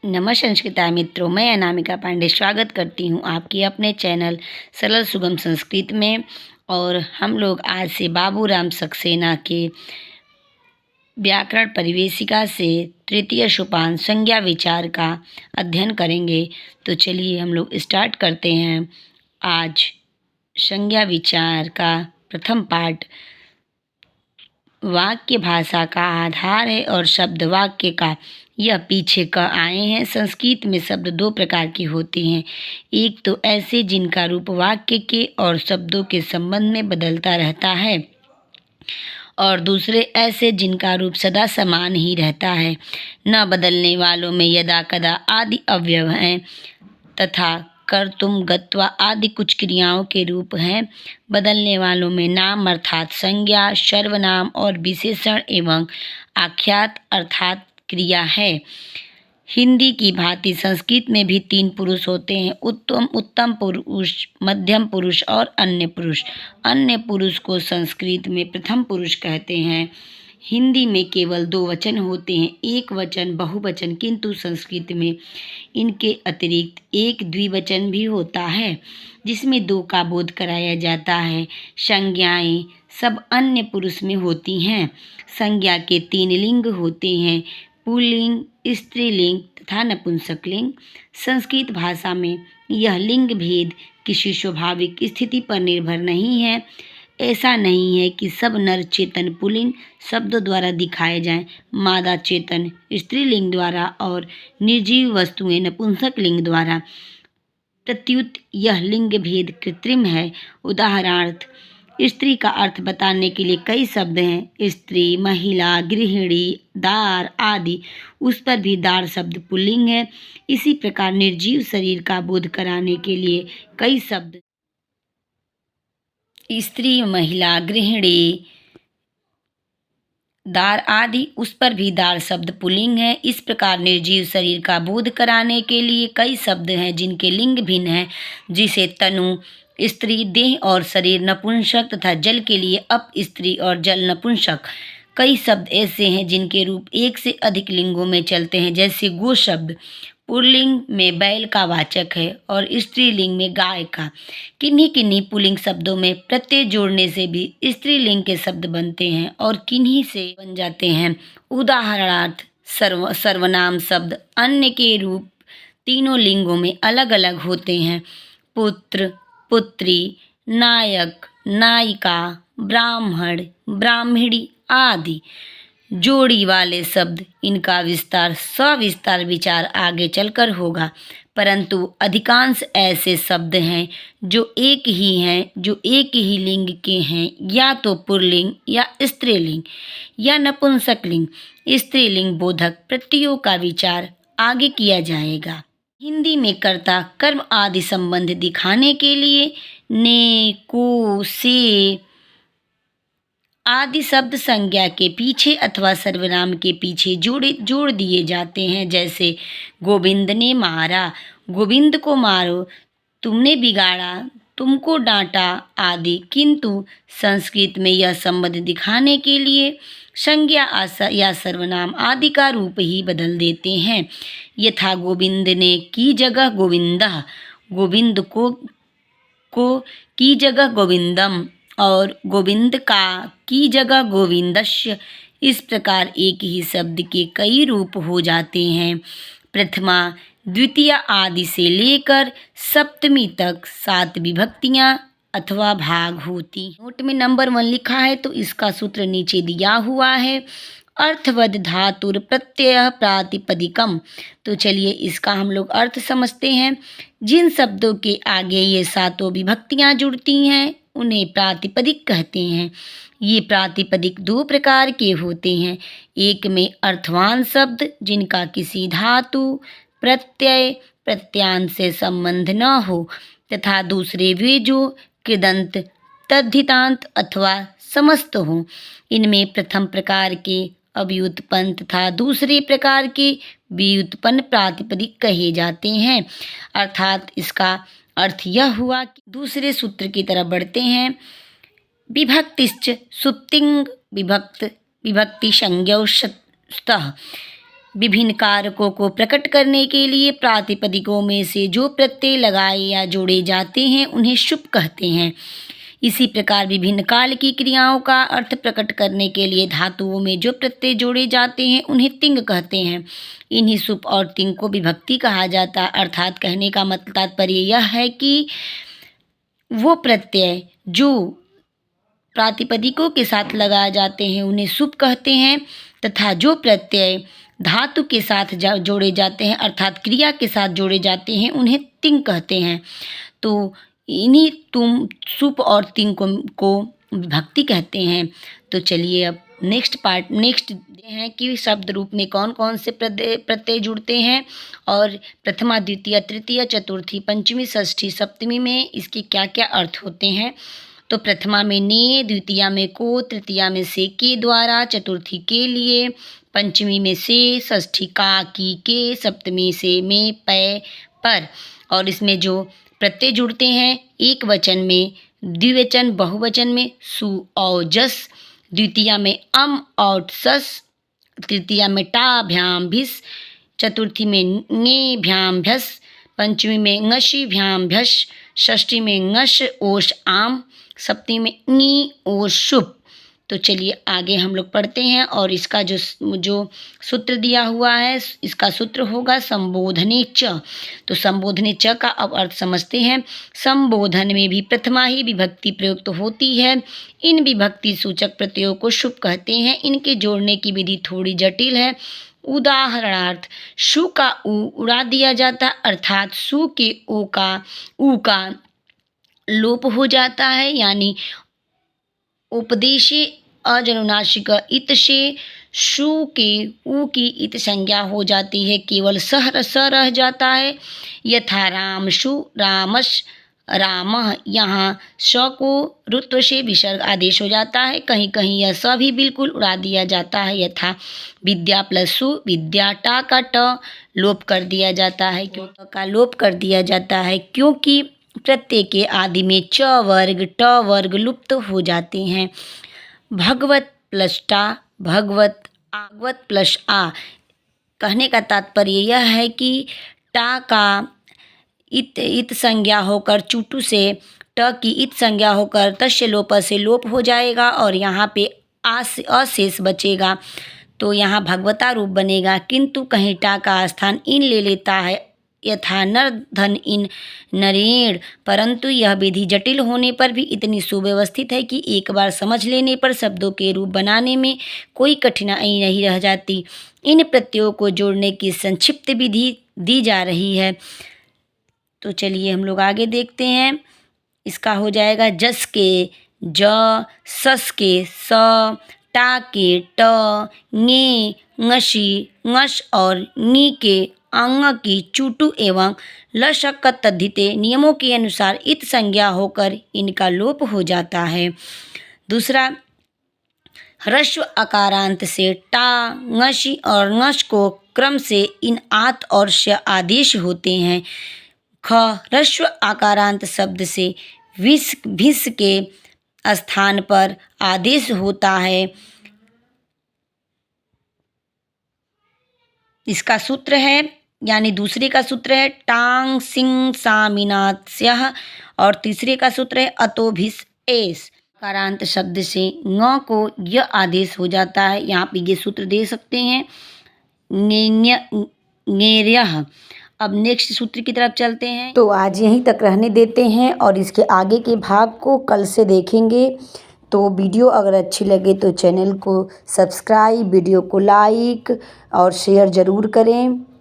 नमस्कार मित्रों, मैं अनामिका पांडे स्वागत करती हूँ आपकी अपने चैनल सरल सुगम संस्कृत में। और हम लोग आज से बाबूराम सक्सेना के व्याकरण परिवेशिका से तृतीय सोपान संज्ञा विचार का अध्ययन करेंगे। तो चलिए हम लोग स्टार्ट करते हैं। आज संज्ञा विचार का प्रथम पाठ वाक्य भाषा का आधार है और शब्द वाक्य का यह पीछे क आए हैं। संस्कृत में शब्द दो प्रकार के होते हैं, एक तो ऐसे जिनका रूप वाक्य के और शब्दों के संबंध में बदलता रहता है, और दूसरे ऐसे जिनका रूप सदा समान ही रहता है। न बदलने वालों में यदा कदा आदि अव्यय हैं तथा कर्तुम गत्वा आदि कुछ क्रियाओं के रूप हैं। बदलने वालों में नाम अर्थात संज्ञा, सर्वनाम और विशेषण एवं आख्यात अर्थात क्रिया है। हिंदी की भांति संस्कृत में भी तीन पुरुष होते हैं, उत्तम पुरुष, मध्यम पुरुष और अन्य पुरुष। अन्य पुरुष को संस्कृत में प्रथम पुरुष कहते हैं। हिंदी में केवल दो वचन होते हैं, एक वचन बहुवचन, किंतु संस्कृत में इनके अतिरिक्त एक द्विवचन भी होता है जिसमें दो का बोध कराया जाता है। संज्ञाएं सब अन्य पुरुष में होती हैं। संज्ञा के तीन लिंग होते हैं, पुल्लिंग, स्त्रीलिंग तथा नपुंसकलिंग। संस्कृत भाषा में यह लिंग भेद किसी स्वाभाविक स्थिति पर निर्भर नहीं है। ऐसा नहीं है कि सब नर चेतन पुल्लिंग शब्दों द्वारा दिखाए जाएं, मादा चेतन स्त्रीलिंग द्वारा और निर्जीव वस्तुएं नपुंसक लिंग द्वारा। प्रत्युत यह लिंग भेद कृत्रिम है। उदाहरणार्थ, स्त्री का अर्थ बताने के लिए कई शब्द हैं, स्त्री, महिला, गृहिणी, दार आदि। उस पर भी दार शब्द पुल्लिंग है। इसी प्रकार निर्जीव शरीर का बोध कराने के लिए कई शब्द, स्त्री, महिला, गृहिणी, दार आदि, उस पर भी दार शब्द पुल्लिंग है। इस प्रकार निर्जीव शरीर का बोध कराने के लिए कई शब्द हैं जिनके लिंग भिन्न हैं, जिसे तनु स्त्री, देह और शरीर नपुंसक तथा जल के लिए अप स्त्री और जल नपुंसक। कई शब्द ऐसे हैं जिनके रूप एक से अधिक लिंगों में चलते हैं, जैसे गो शब्द पुल्लिंग में बैल का वाचक है और स्त्रीलिंग में गाय का। किन्हीं किन्हीं पुल्लिंग शब्दों में प्रत्यय जोड़ने से भी स्त्रीलिंग के शब्द बनते हैं और किन्हीं से बन जाते हैं। उदाहरणार्थ, सर्वनाम शब्द अन्य के रूप तीनों लिंगों में अलग अलग होते हैं। पुत्र, पुत्री, नायक, नायिका, ब्राह्मण, ब्राह्मणी आदि। जोड़ी वाले शब्द, इनका विस्तार सविस्तार विचार आगे चलकर होगा, परंतु अधिकांश ऐसे शब्द हैं जो एक ही लिंग के हैं, या तो पुल्लिंग या स्त्रीलिंग या नपुंसकलिंग। स्त्रीलिंग बोधक प्रत्ययों का विचार आगे किया जाएगा। हिंदी में कर्ता कर्म आदि संबंध दिखाने के लिए ने, को, से आदि शब्द संज्ञा के पीछे अथवा सर्वनाम के पीछे जोड़ दिए जाते हैं। जैसे गोविंद ने मारा, गोविंद को मारो, तुमने बिगाड़ा, तुमको डांटा आदि। किंतु संस्कृत में यह संबंध दिखाने के लिए संज्ञा या सर्वनाम आदि का रूप ही बदल देते हैं। यथा गोविंद ने की जगह गोविंदः, गोविंद को की जगह गोविंदम और गोविंद का की जगह गोविंदस्य। इस प्रकार एक ही शब्द के कई रूप हो जाते हैं। प्रथमा, द्वितीय आदि से लेकर सप्तमी तक 7 विभक्तियां अथवा भाग होती। नोट में नंबर 1 लिखा है, तो इसका सूत्र नीचे दिया हुआ है। अर्थवद धातुर प्रत्यय प्रातिपदिकम। तो चलिए इसका हम लोग अर्थ समझते हैं। जिन शब्दों के आगे ये 7 विभक्तियां जुड़ती हैं उन्हें प्रातिपदिक कहते हैं। ये प्रातिपदिक 2 प्रकार के होते हैं, एक में अर्थवान शब्द जिनका किसी धातु, प्रत्यय, प्रत्यांश से संबंध न हो, तथा दूसरे वे जो कृदंत, तद्धितांत अथवा समस्त हो। इनमें प्रथम प्रकार के अव्युत्पन्न तथा दूसरे प्रकार के व्युत्पन्न प्रातिपदिक कहे जाते हैं। अर्थात इसका अर्थ यह हुआ कि दूसरे सूत्र की तरफ बढ़ते हैं। विभक्तिश्च सुप्तिंग विभक्ति संज्ञौ स्तः। विभिन्न कारकों को प्रकट करने के लिए प्रातिपदिकों में से जो प्रत्यय लगाए या जोड़े जाते हैं उन्हें शुभ कहते हैं। इसी प्रकार विभिन्न काल की क्रियाओं का अर्थ प्रकट करने के लिए धातुओं में जो प्रत्यय जोड़े जाते हैं उन्हें तिंग कहते हैं। इन्हीं सुप और तिंग को विभक्ति कहा जाता है। अर्थात कहने का मतलब तात्पर्य यह है कि वो प्रत्यय जो प्रातिपदिकों के साथ लगाए जाते हैं उन्हें सुप कहते हैं तथा जो प्रत्यय धातु के साथ जोड़े जाते हैं अर्थात क्रिया के साथ जोड़े जाते हैं उन्हें तिंग कहते हैं। तो इन्हीं तुम सुप और तिंग को विभक्ति कहते हैं। तो चलिए अब नेक्स्ट हैं कि शब्द रूप में कौन कौन से प्रत्यय जुड़ते हैं और प्रथमा द्वितीय तृतीय चतुर्थी पंचमी षष्ठी सप्तमी में इसके क्या क्या अर्थ होते हैं। तो प्रथमा में ने, द्वितीया में को, तृतीया में से के द्वारा, चतुर्थी के लिए, पंचमी में से, षष्ठी का की के, सप्तमी से में पै पर। और इसमें जो प्रत्यय जुड़ते हैं एक वचन में, द्विवचन बहुवचन में सु और जस, द्वितीया में अम और सस, तृतीया में टा भ्याम भिस, चतुर्थी में ङे भ्याम भ्यस, पंचमी में ङशी भ्याम भ्यश, षष्ठी में ङश ओश आम, सप्तमी में ङी ओश शुभ। तो चलिए आगे हम लोग पढ़ते हैं और इसका जो सूत्र दिया हुआ है इसका सूत्र होगा संबोधने च। तो संबोधने च का अब अर्थ समझते हैं। संबोधन में भी प्रथमा ही विभक्ति प्रयुक्त होती है। इन विभक्ति सूचक प्रत्ययों को शुभ कहते हैं। इनके जोड़ने की विधि थोड़ी जटिल है। उदाहरणार्थ शु का उ उड़ा दिया जाता अर्थात सु के उ का लोप हो जाता है, यानी उपदेशे अजनुनासिक इत से शु के उ की इत संज्ञा हो जाती है, केवल स रह जाता है। यथा राम शु रामश रामः, यहाँ स को रुत्व से विसर्ग आदेश हो जाता है। कहीं कहीं यह स भी बिल्कुल उड़ा दिया जाता है। यथा विद्या प्लस सु विद्या, टा का ट लोप कर दिया जाता है, का लोप कर दिया जाता है क्योंकि प्रत्यय के आदि में च वर्ग ट वर्ग लुप्त हो जाते हैं। भगवत प्लस टा भगवत, आगवत प्लस आ। कहने का तात्पर्य यह है कि टा का इत संज्ञा होकर चुटू से ट की इत संज्ञा होकर तस्य लोप से लोप हो जाएगा और यहाँ पे अशेष बचेगा, तो यहाँ भगवता रूप बनेगा। किंतु कहीं टा का स्थान इन ले लेता है, यथा नर धन इन नरेण। परंतु यह विधि जटिल होने पर भी इतनी सुव्यवस्थित है कि एक बार समझ लेने पर शब्दों के रूप बनाने में कोई कठिनाई नहीं रह जाती। इन प्रत्ययों को जोड़ने की संक्षिप्त विधि दी जा रही है। तो चलिए हम लोग आगे देखते हैं। इसका हो जाएगा जस के ज, सस के स, टा के ट, ङे ङशी ङश और नी के अंग की चुटू एवं लशक तद्धिते नियमों के अनुसार इत संज्ञा होकर इनका लोप हो जाता है। दूसरा, ह्रस्व अकारांत से टा, ङशी और ङश को क्रम से इन आत और श आदेश होते हैं। ख ह्रस्व आकारांत शब्द से भिस के स्थान पर आदेश होता है। इसका सूत्र है, यानी दूसरे का सूत्र है टांग सिंह सामिनात्स्यः और तीसरे का सूत्र है अतो भिस एस। आकारांत शब्द से ङ को य आदेश हो जाता है। यहाँ पे ये सूत्र दे सकते हैं ङेर्यः। अब नेक्स्ट सूत्र की तरफ चलते हैं। तो आज यहीं तक रहने देते हैं और इसके आगे के भाग को कल से देखेंगे। तो वीडियो अगर अच्छी लगे तो चैनल को सब्सक्राइब, वीडियो को लाइक और शेयर ज़रूर करें।